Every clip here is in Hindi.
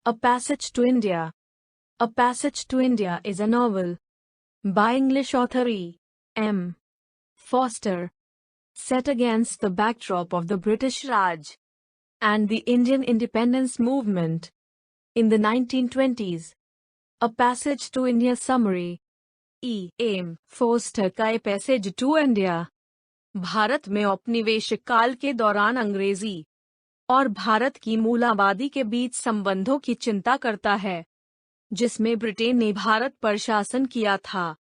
A Passage to India. A Passage to India is a novel by English author E. M. Forster, set against the backdrop of the British Raj and the Indian independence movement in the 1920s. A Passage to India summary. E. M. Forster का A Passage to India Bharat में औपनिवेशिक काल के दौरान अंग्रेजी और भारत की मूलाबादी के बीच संबंधों की चिंता करता है, जिसमें ब्रिटेन ने भारत पर शासन किया था।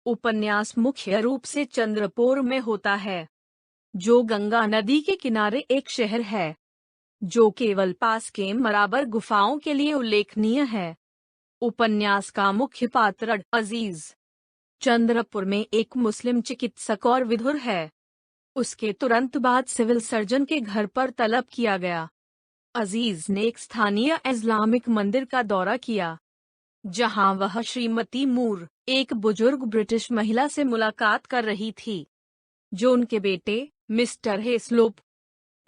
उपन्यास मुख्य रूप से चंद्रपुर में होता है, जो गंगा नदी के किनारे एक शहर है, जो केवल पास के मराबर गुफाओं के लिए उल्लेखनीय है। उपन्यास का मुख्य पात्र अजीज चंद्रपुर में एक मुस्लिम चिकित्सक और विधुर है। उसके तुरंत बाद सिविल सर्जन के घर पर तलब किया गया। अजीज ने एक स्थानीय इस्लामिक मंदिर का दौरा किया, जहां वह श्रीमती मूर, एक बुजुर्ग ब्रिटिश महिला से मुलाकात कर रही थी, जो उनके बेटे मिस्टर हेस्लोप,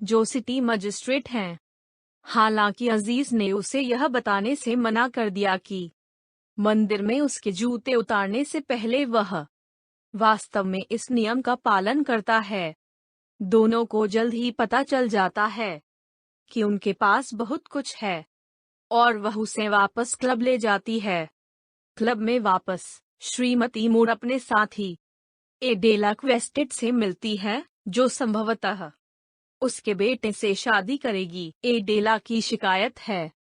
जो सिटी मजिस्ट्रेट हैं। हालांकि अजीज ने उसे यह बताने से मना कर दिया कि मंदिर में उसके जूते उतारने से पहले वह वास्तव में इस नियम का पालन करता है। दोनों को जल्द ही पता चल जाता है कि उनके पास बहुत कुछ है, और वह उसे वापस क्लब ले जाती है। क्लब में वापस श्रीमती मूर अपने साथी एडेला क्वेस्टेड से मिलती है, जो संभवतः उसके बेटे से शादी करेगी। एडेला की शिकायत है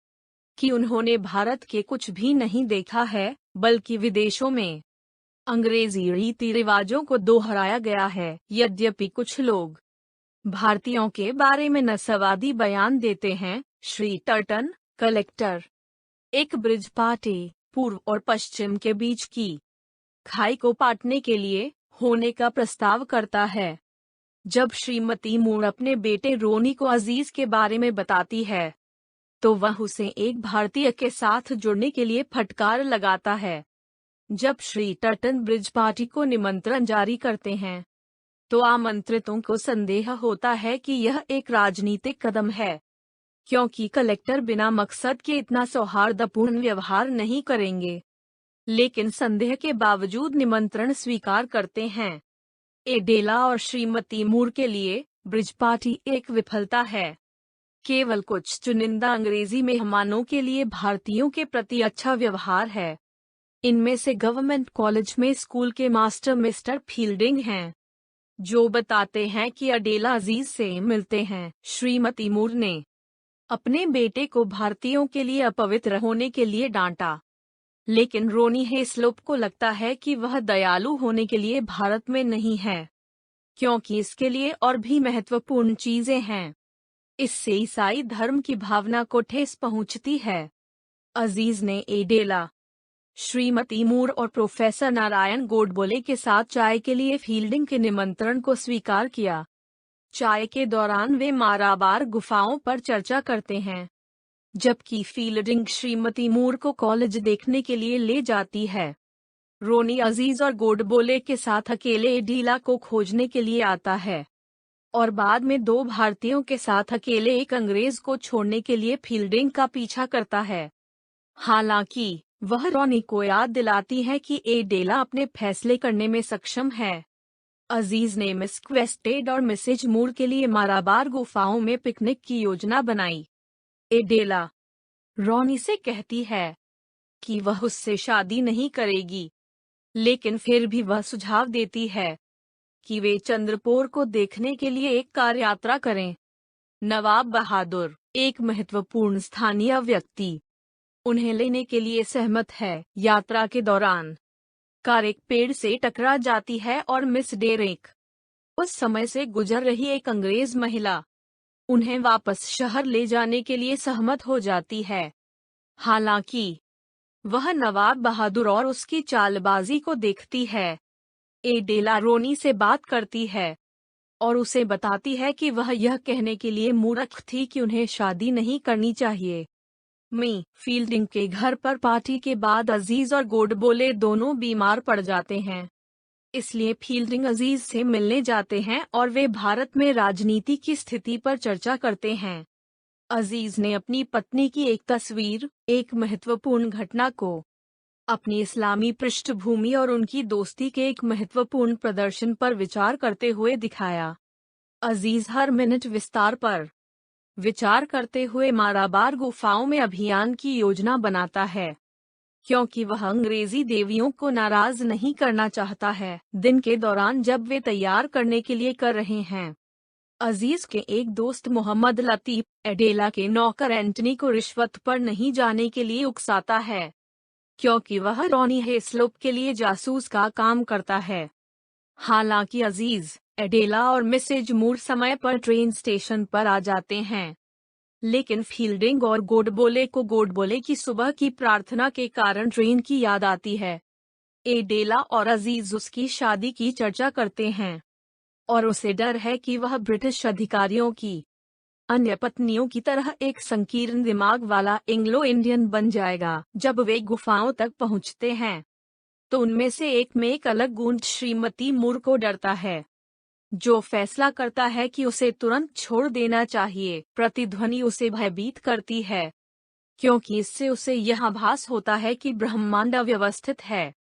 कि उन्होंने भारत के कुछ भी नहीं देखा है, बल्कि विदेशों में अंग्रेजी रीति रिवाजों को दोहराया गया है। यद्यपि कुछ लोग भारतीयों के बारे में नस्लवादी बयान देते हैं, श्री टर्टन, कलेक्टर, एक ब्रिज पार्टी पूर्व और पश्चिम के बीच की खाई को पाटने के लिए होने का प्रस्ताव करता है। जब श्रीमती मूर अपने बेटे रोनी को अजीज के बारे में बताती है, तो वह उसे एक भारतीय के साथ जुड़ने के लिए फटकार लगाता है। जब श्री टर्टन ब्रिज पार्टी को निमंत्रण जारी करते हैं, तो आमंत्रितों को संदेह होता है कि यह एक राजनीतिक कदम है, क्योंकि कलेक्टर बिना मकसद के इतना सौहार्दपूर्ण व्यवहार नहीं करेंगे। लेकिन संदेह के बावजूद निमंत्रण स्वीकार करते हैं। एडेला और श्रीमती मूर के लिए ब्रिज पार्टी एक विफलता है। केवल कुछ चुनिंदा अंग्रेजी मेहमानों के लिए भारतीयों के प्रति अच्छा व्यवहार है। इनमें से गवर्नमेंट कॉलेज में स्कूल के मास्टर मिस्टर फील्डिंग हैं, जो बताते हैं कि एडेला अजीज से मिलते हैं। श्रीमती मूर ने अपने बेटे को भारतीयों के लिए अपवित्र होने के लिए डांटा, लेकिन रोनी हेस्लोप को लगता है कि वह दयालु होने के लिए भारत में नहीं है, क्योंकि इसके लिए और भी महत्वपूर्ण चीजें हैं। इससे ईसाई धर्म की भावना को ठेस पहुंचती है। अजीज ने एडेला, श्रीमती मूर और प्रोफेसर नारायण गोडबोले के साथ चाय के लिए फील्डिंग के निमंत्रण को स्वीकार किया। चाय के दौरान वे माराबार गुफाओं पर चर्चा करते हैं, जबकि फील्डिंग श्रीमती मूर को कॉलेज देखने के लिए ले जाती है। रोनी अजीज और गोडबोले के साथ अकेले एडेला को खोजने के लिए आता है, और बाद में दो भारतीयों के साथ अकेले एक अंग्रेज को छोड़ने के लिए फील्डिंग का पीछा करता है। हालांकि वह रोनी को याद दिलाती है कि एडेला अपने फैसले करने में सक्षम है। अजीज ने मिस क्वेस्टेड और मिसेज मूर के लिए माराबार गुफाओं में पिकनिक की योजना बनाई। एडेला रोनी से कहती है कि वह उससे शादी नहीं करेगी, लेकिन फिर भी वह सुझाव देती है कि वे चंद्रपुर को देखने के लिए एक कार यात्रा करें। नवाब बहादुर, एक महत्वपूर्ण स्थानीय व्यक्ति, उन्हें लेने के लिए सहमत है। यात्रा के दौरान कार एक पेड़ से टकरा जाती है और मिस डेरेक, उस समय से गुजर रही एक अंग्रेज महिला, उन्हें वापस शहर ले जाने के लिए सहमत हो जाती है। हालांकि वह नवाब बहादुर और उसकी चालबाजी को देखती है। एडेला रोनी से बात करती है और उसे बताती है कि वह यह कहने के लिए मूर्ख थी कि उन्हें शादी नहीं करनी चाहिए। फील्डिंग के घर पर पार्टी के बाद अजीज और गोडबोले दोनों बीमार पड़ जाते हैं, इसलिए फील्डिंग अजीज से मिलने जाते हैं और वे भारत में राजनीति की स्थिति पर चर्चा करते हैं। अजीज ने अपनी पत्नी की एक तस्वीर, एक महत्वपूर्ण घटना को अपनी इस्लामी पृष्ठभूमि और उनकी दोस्ती के एक महत्वपूर्ण प्रदर्शन पर विचार करते हुए दिखाया। अजीज हर मिनट विस्तार पर विचार करते हुए माराबार गुफाओं में अभियान की योजना बनाता है, क्योंकि वह अंग्रेजी देवियों को नाराज नहीं करना चाहता है। दिन के दौरान जब वे तैयार करने के लिए कर रहे हैं, अजीज के एक दोस्त मोहम्मद लतीफ एडेला के नौकर एंटनी को रिश्वत पर नहीं जाने के लिए उकसाता है, क्योंकि वह रॉनी हेस्लोप के लिए जासूस का काम करता है। हालांकि अजीज, एडेला और मिसेज मूर समय पर ट्रेन स्टेशन पर आ जाते हैं, लेकिन फील्डिंग और गोडबोले की सुबह की प्रार्थना के कारण ट्रेन की याद आती है। एडेला और अजीज उसकी शादी की चर्चा करते हैं और उसे डर है कि वह ब्रिटिश अधिकारियों की अन्य पत्नियों की तरह एक संकीर्ण दिमाग वाला एंग्लो इंडियन बन जाएगा। जब वे गुफाओं तक पहुंचते हैं, तो उनमें से एक में एक अलग गूंज श्रीमती मूर को डरता है, जो फैसला करता है कि उसे तुरंत छोड़ देना चाहिए। प्रतिध्वनि उसे भयभीत करती है, क्योंकि इससे उसे यह आभास होता है कि ब्रह्मांड अव्यवस्थित है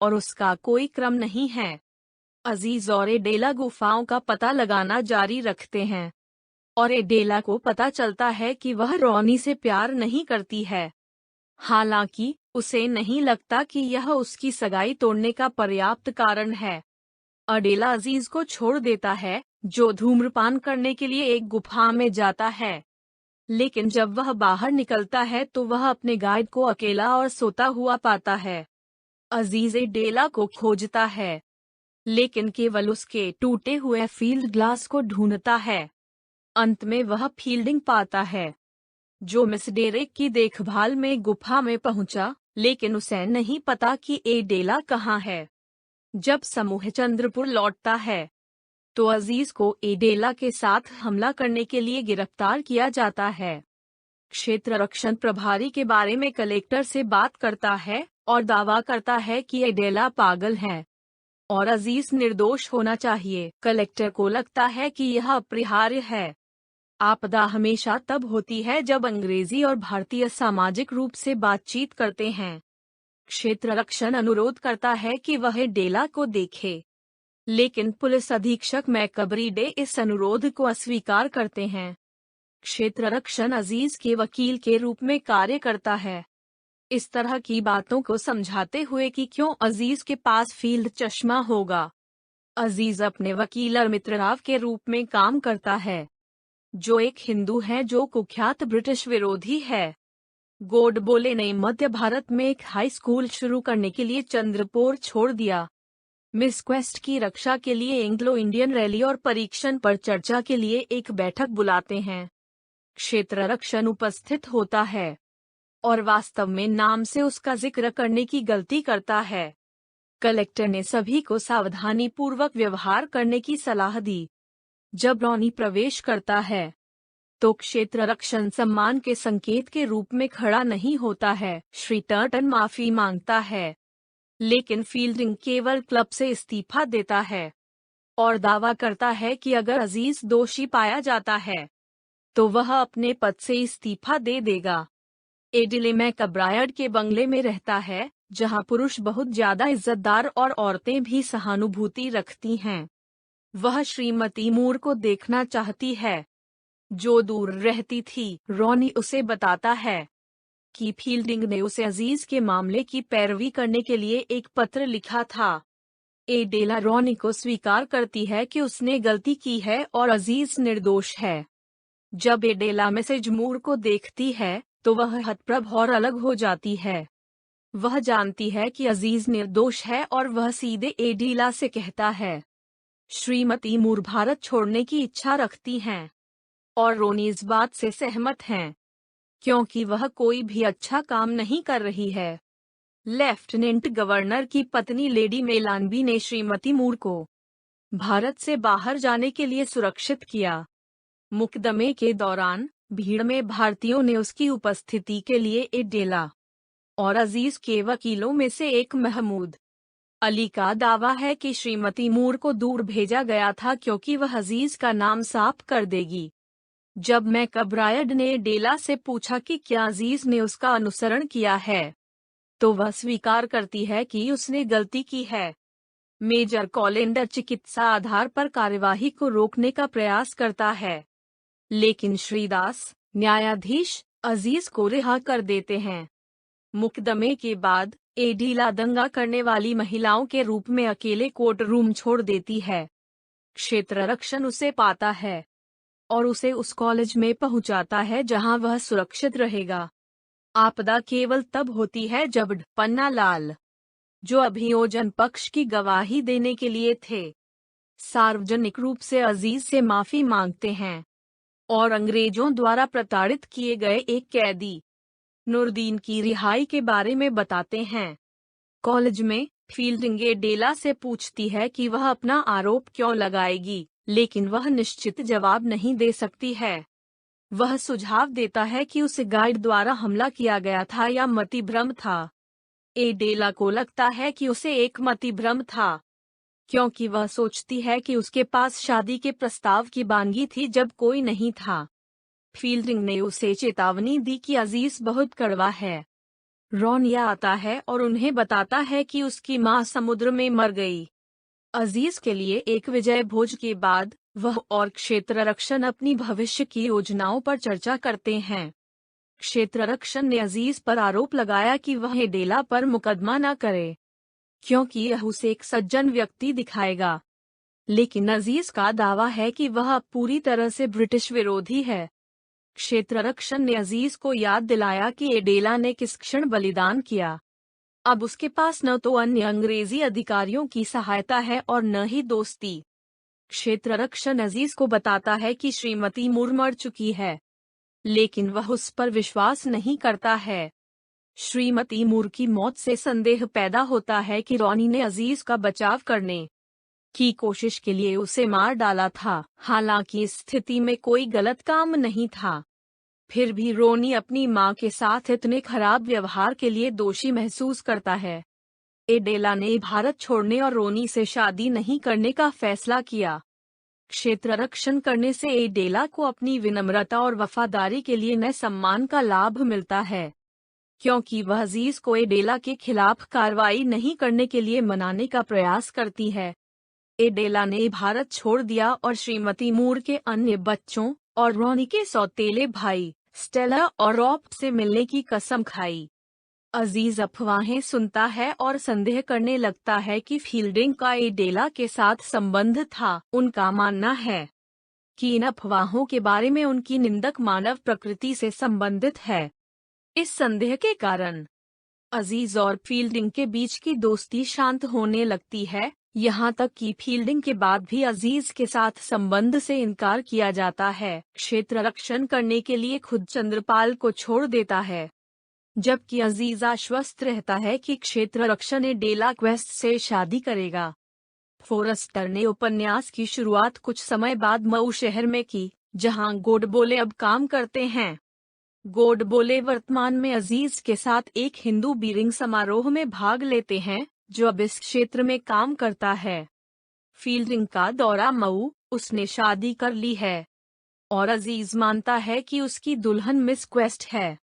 और उसका कोई क्रम नहीं है। अजीज और एडेला गुफाओं का पता लगाना जारी रखते हैं, और एडेला को पता चलता है कि वह रॉनी से प्यार नहीं करती है। हालांकि उसे नहीं लगता कि यह उसकी सगाई तोड़ने का पर्याप्त कारण है। एडेला अजीज को छोड़ देता है, जो धूम्रपान करने के लिए एक गुफा में जाता है, लेकिन जब वह बाहर निकलता है तो वह अपने गाइड को अकेला और सोता हुआ पाता है। अजीज एडेला को खोजता है, लेकिन केवल उसके टूटे हुए फील्ड ग्लास को ढूंढता है। अंत में वह फील्डिंग पाता है, जो मिस डेरेक की देखभाल में गुफा में पहुंचा, लेकिन उसे नहीं पता कि एडेला कहाँ है। जब समूह चंद्रपुर लौटता है, तो अजीज को एडेला के साथ हमला करने के लिए गिरफ्तार किया जाता है। क्षेत्र रक्षण प्रभारी के बारे में कलेक्टर से बात करता है और दावा करता है कि एडेला पागल है और अजीज निर्दोष होना चाहिए। कलेक्टर को लगता है कि यह अपरिहार्य है। आपदा हमेशा तब होती है जब अंग्रेजी और भारतीय सामाजिक रूप से बातचीत करते हैं। क्षेत्र रक्षण अनुरोध करता है कि वह एडेला को देखे, लेकिन पुलिस अधीक्षक मैकब्रीडे इस अनुरोध को अस्वीकार करते हैं। क्षेत्र रक्षण अजीज के वकील के रूप में कार्य करता है, इस तरह की बातों को समझाते हुए कि क्यों अजीज के पास फील्ड चश्मा होगा। अजीज अपने वकील अमित्रराव के रूप में काम करता है, जो एक हिंदू है जो कुख्यात ब्रिटिश विरोधी है। गोडबोले ने मध्य भारत में एक हाई स्कूल शुरू करने के लिए चंद्रपुर छोड़ दिया। मिस क्वेस्ट की रक्षा के लिए एंग्लो इंडियन रैली और परीक्षण पर चर्चा के लिए एक बैठक बुलाते हैं। क्षेत्र रक्षण उपस्थित होता है और वास्तव में नाम से उसका जिक्र करने की गलती करता है। कलेक्टर ने सभी को सावधानी पूर्वक व्यवहार करने की सलाह दी। जब रॉनी प्रवेश करता है, तो क्षेत्र रक्षण सम्मान के संकेत के रूप में खड़ा नहीं होता है। श्री टर्टन माफी मांगता है, लेकिन फील्डिंग केवल क्लब से इस्तीफा देता है और दावा करता है कि अगर अजीज दोषी पाया जाता है, तो वह अपने पद से इस्तीफा दे देगा। एडिले मैकब्रायड के बंगले में रहता है, जहां पुरुष बहुत ज्यादा इज्जतदार और औरतें भी सहानुभूति रखती हैं। वह श्रीमती मूर को देखना चाहती है, जो दूर रहती थी। रॉनी उसे बताता है कि फील्डिंग ने उसे अजीज के मामले की पैरवी करने के लिए एक पत्र लिखा था। एडेला रॉनी को स्वीकार करती है कि उसने गलती की है और अजीज निर्दोष है। जब एडेला मिसेज मूर को देखती है, तो वह हतप्रभ और अलग हो जाती है। वह जानती है कि अजीज निर्दोष है और वह सीधे एडेला से कहता है, श्रीमती मूर भारत छोड़ने की इच्छा रखती हैं, और रोनी इस बात से सहमत हैं, क्योंकि वह कोई भी अच्छा काम नहीं कर रही है। लेफ्टिनेंट गवर्नर की पत्नी लेडी मेलानबी ने श्रीमती मूर को भारत से बाहर जाने के लिए सुरक्षित किया। मुकदमे के दौरान भीड़ में भारतीयों ने उसकी उपस्थिति के लिए एडेला और अजीज के वकीलों में से एक महमूद अली का दावा है कि श्रीमती मूर को दूर भेजा गया था क्योंकि वह अजीज का नाम साफ कर देगी। जब मैकब्रायड ने डेला से पूछा कि क्या अजीज ने उसका अनुसरण किया है, तो वह स्वीकार करती है कि उसने गलती की है। मेजर कॉलेंडर चिकित्सा आधार पर कार्यवाही को रोकने का प्रयास करता है, लेकिन श्रीदास, न्यायाधीश, अजीज को रिहा कर देते हैं। मुकदमे के बाद एडीला दंगा करने वाली महिलाओं के रूप में अकेले कोर्ट रूम छोड़ देती है। क्षेत्र रक्षण उसे पाता है और उसे उस कॉलेज में पहुंचाता है जहां वह सुरक्षित रहेगा। आपदा केवल तब होती है जब पन्नालाल, जो अभियोजन पक्ष की गवाही देने के लिए थे, सार्वजनिक रूप से अजीज से माफी मांगते हैं और अंग्रेजों द्वारा प्रताड़ित किए गए एक कैदी नूरदीन की रिहाई के बारे में बताते हैं। कॉलेज में फील्डिंग डेला से पूछती है कि वह अपना आरोप क्यों लगाएगी, लेकिन वह निश्चित जवाब नहीं दे सकती है। वह सुझाव देता है कि उसे गाइड द्वारा हमला किया गया था या मतिभ्रम था। एडेला को लगता है कि उसे एक मतिभ्रम था, क्योंकि वह सोचती है कि उसके पास शादी के प्रस्ताव की बानगी थी जब कोई नहीं था। फील्डिंग ने उसे चेतावनी दी कि अजीज बहुत कड़वा है। रोनिया आता है और उन्हें बताता है कि उसकी मां समुद्र में मर गई। अजीज के लिए एक विजय भोज के बाद वह और क्षेत्र रक्षण अपनी भविष्य की योजनाओं पर चर्चा करते हैं। क्षेत्र रक्षण ने अजीज पर आरोप लगाया कि वह एडेला पर मुकदमा न करे, क्योंकि यह उसे एक सज्जन व्यक्ति दिखाएगा। लेकिन अजीज का दावा है कि वह पूरी तरह से ब्रिटिश विरोधी है। क्षेत्र रक्षण ने अजीज को याद दिलाया कि एडेला ने किस क्षण बलिदान किया। अब उसके पास न तो अन्य अंग्रेजी अधिकारियों की सहायता है और न ही दोस्ती। क्षेत्र रक्षण अजीज को बताता है कि श्रीमती मूर मर चुकी है, लेकिन वह उस पर विश्वास नहीं करता है। श्रीमती मूर की मौत से संदेह पैदा होता है कि रॉनी ने अजीज का बचाव करने की कोशिश के लिए उसे मार डाला था। हालांकि इस स्थिति में कोई गलत काम नहीं था, फिर भी रोनी अपनी मां के साथ इतने खराब व्यवहार के लिए दोषी महसूस करता है। एडेला ने भारत छोड़ने और रोनी से शादी नहीं करने का फैसला किया। क्षेत्र रक्षण करने से एडेला को अपनी विनम्रता और वफादारी के लिए नए सम्मान का लाभ मिलता है, क्योंकि वह अजीज को एडेला के खिलाफ कार्रवाई नहीं करने के लिए मनाने का प्रयास करती है। एडेला ने भारत छोड़ दिया और श्रीमती मूर के अन्य बच्चों और रॉनी के सौतेले भाई स्टेला और रॉब से मिलने की कसम खाई। अजीज अफवाहें सुनता है और संदेह करने लगता है कि फील्डिंग का एडेला के साथ संबंध था। उनका मानना है कि इन अफवाहों के बारे में उनकी निंदक मानव प्रकृति से संबंधित है। इस संदेह के कारण अजीज और फील्डिंग के बीच की दोस्ती शांत होने लगती है, यहाँ तक कि फील्डिंग के बाद भी अजीज के साथ संबंध से इनकार किया जाता है। क्षेत्र रक्षण करने के लिए खुद चंद्रपाल को छोड़ देता है, जबकि अजीज आश्वस्त रहता है कि क्षेत्र रक्षण एडेला क्वेस्ट से शादी करेगा। फोरेस्टर ने उपन्यास की शुरुआत कुछ समय बाद मऊ शहर में की, जहां गोडबोले अब काम करते हैं। गोडबोले वर्तमान में अजीज के साथ एक हिंदू बीरिंग समारोह में भाग लेते हैं, जो अब इस क्षेत्र में काम करता है। फील्डिंग का दौरा मऊ, उसने शादी कर ली है और अजीज मानता है कि उसकी दुल्हन मिस क्वेस्ट है।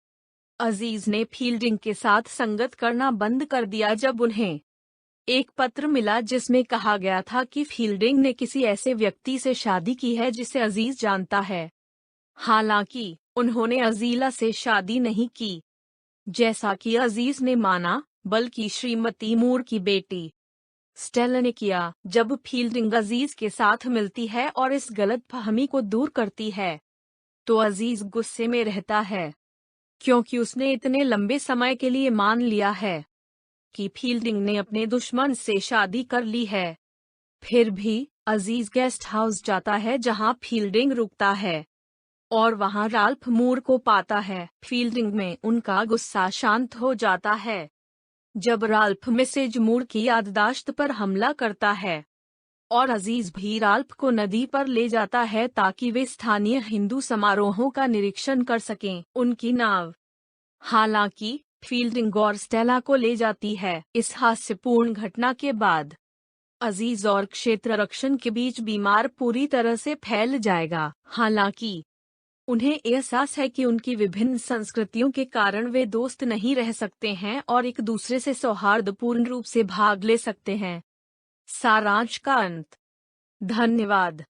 अजीज ने फील्डिंग के साथ संगत करना बंद कर दिया जब उन्हें एक पत्र मिला जिसमें कहा गया था कि फील्डिंग ने किसी ऐसे व्यक्ति से शादी की है जिसे अजीज जानता है। हालांकि उन्होंने अजीला से शादी नहीं की, जैसा कि अजीज ने माना, बल्कि श्रीमती मूर की बेटी स्टेला ने किया। जब फील्डिंग अजीज के साथ मिलती है और इस गलतफहमी को दूर करती है, तो अजीज गुस्से में रहता है, क्योंकि उसने इतने लंबे समय के लिए मान लिया है कि फील्डिंग ने अपने दुश्मन से शादी कर ली है। फिर भी अजीज गेस्ट हाउस जाता है जहां फील्डिंग रुकता है और वहां राल्फ मूर को पाता है। फील्डिंग में उनका गुस्सा शांत हो जाता है जब राल्फ मिसेज मूर की याददाश्त पर हमला करता है, और अजीज भी राल्फ को नदी पर ले जाता है ताकि वे स्थानीय हिंदू समारोहों का निरीक्षण कर सकें। उनकी नाव, हालांकि, फील्डिंग और स्टेला को ले जाती है। इस हास्यपूर्ण घटना के बाद अजीज और क्षेत्र रक्षण के बीच बीमार पूरी तरह से फैल जाएगा। हालांकि उन्हें एहसास है कि उनकी विभिन्न संस्कृतियों के कारण वे दोस्त नहीं रह सकते हैं और एक दूसरे से सौहार्दपूर्ण रूप से भाग ले सकते हैं। सारांश का अंत। धन्यवाद।